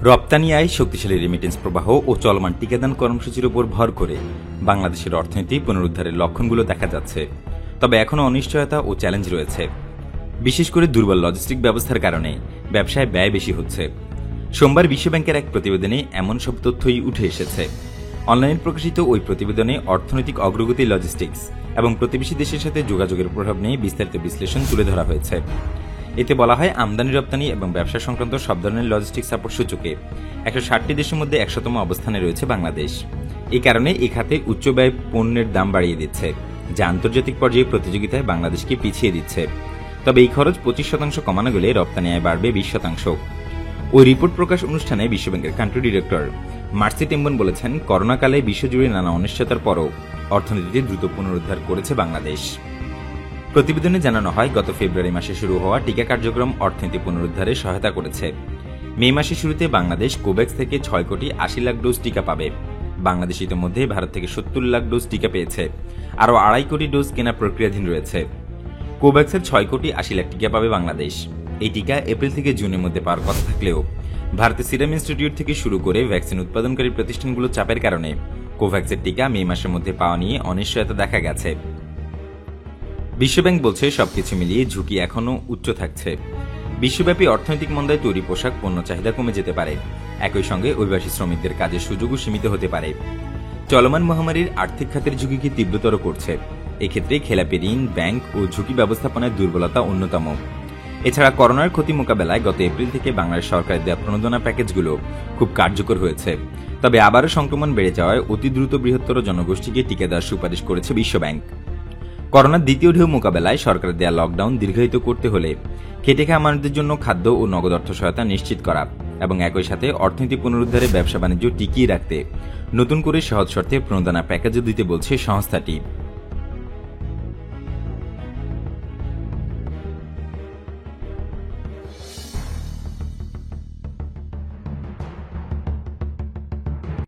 রপ্তানি আয়, শক্তিশালী রেমিটেন্স প্রবাহ ও চলমান টিকাদান কর্মসূচির উপর ভর করে বাংলাদেশের অর্থনীতি পুনরুদ্ধারের লক্ষণগুলো দেখা যাচ্ছে। তবে এখনও অনিশ্চয়তা ও চ্যালেঞ্জ রয়েছে। বিশেষ করে দুর্বল লজিস্টিক ব্যবস্থার কারণে ব্যবসায় ব্যয় বেশি হচ্ছে। সোমবার বিশ্বব্যাংকের এক প্রতিবেদনে এমন সব তথ্যই উঠে এসেছে। অনলাইনে প্রকাশিত ওই প্রতিবেদনে অর্থনৈতিক অগ্রগতি, লজিস্টিক্স এবং প্রতিবেশী দেশের সাথে যোগাযোগের প্রভাব নিয়ে বিস্তারিত বিশ্লেষণ তুলে ধরা হয়েছে। এতে বলা হয়, আমদানি, রপ্তানি এবং ব্যবসা সংক্রান্ত সব ধরনের লজিস্টিক সাপোর্ট সূচকে 160টি দেশের মধ্যে 100তম অবস্থানে রয়েছে বাংলাদেশ। এই কারণে এই খাতে উচ্চ ব্যয় পণ্যের দাম বাড়িয়ে দিচ্ছে, যা আন্তর্জাতিক পর্যায়ে প্রতিযোগিতায় বাংলাদেশকে পিছিয়ে দিচ্ছে। তবে এই খরচ 25% কমানো গেলে রপ্তানি আয় বাড়বে 20%। ওই রিপোর্ট প্রকাশ অনুষ্ঠানে বিশ্বব্যাংকের কান্ট্রি ডিরেক্টর মার্সি টেম্বন বলেছেন, করোনাকালে বিশ্বজুড়ে নানা অনিশ্চয়তার পরও অর্থনীতিতে দ্রুত পুনরুদ্ধার করেছে বাংলাদেশ। প্রতিবেদনে জানানো হয়, গত ফেব্রুয়ারি মাসে শুরু হওয়া টিকা কার্যক্রম অর্থনীতি পুনরুদ্ধারে সহায়তা করেছে। মে মাসের শুরুতে বাংলাদেশ কোভ্যাক্স থেকে 6 কোটি 80 লাখ ডোজ টিকা পাবে। বাংলাদেশ ইতিমধ্যে ভারত থেকে 70 লাখ ডোজ টিকা পেয়েছে। আরও 2.5 কোটি ডোজ কেনার প্রক্রিয়াধীন রয়েছে। কোভ্যাক্সের 6 কোটি 80 লাখ টিকা পাবে বাংলাদেশ। এই টিকা এপ্রিল থেকে জুনের মধ্যে পাওয়ার কথা থাকলেও ভারতের সিরাম ইনস্টিটিউট থেকে শুরু করে ভ্যাকসিন উৎপাদনকারী প্রতিষ্ঠানগুলো চাপের কারণে কোভ্যাক্সের টিকা মে মাসের মধ্যে পাওয়া নিয়ে অনিশ্চয়তা দেখা গেছে। বিশ্বব্যাংক বলছে, সবকিছু মিলিয়ে ঝুঁকি এখনও উচ্চ থাকছে। বিশ্বব্যাপী অর্থনৈতিক মন্দায় তৈরি পোশাক পণ্য চাহিদা কমে যেতে পারে। একই সঙ্গে অভিবাসী শ্রমিকদের কাজের সুযোগও সীমিত হতে পারে। চলমান মহামারীর আর্থিক খাতের ঝুঁকিকে তীব্রতর করছে। এক্ষেত্রে খেলাপি ঋণ, ব্যাংক ও ঝুঁকি ব্যবস্থাপনার দুর্বলতা অন্যতম। এছাড়া করোনার ক্ষতি মোকাবেলায় গত এপ্রিল থেকে বাংলাদেশ সরকারের দেওয়া প্রণোদনা প্যাকেজগুলো খুব কার্যকর হয়েছে। তবে আবারও সংক্রমণ বেড়ে যাওয়ায় অতি দ্রুত বৃহত্তর জনগোষ্ঠীকে টিকা দেওয়ার সুপারিশ করেছে বিশ্বব্যাংক। করোনার দ্বিতীয় ঢেউ মোকাবেলায় সরকারের দেয়া লকডাউন দীর্ঘায়িত করতে হলে খেটে খাওয়া মানুষদের জন্য খাদ্য ও নগদ অর্থ সহায়তা নিশ্চিত করা এবং একই সাথে অর্থনীতি পুনরুদ্ধারে ব্যবসা বাণিজ্য টিকিয়ে রাখতে নতুন করে সহজ শর্তে প্রণোদনা প্যাকেজও দিতে বলছে সংস্থাটি।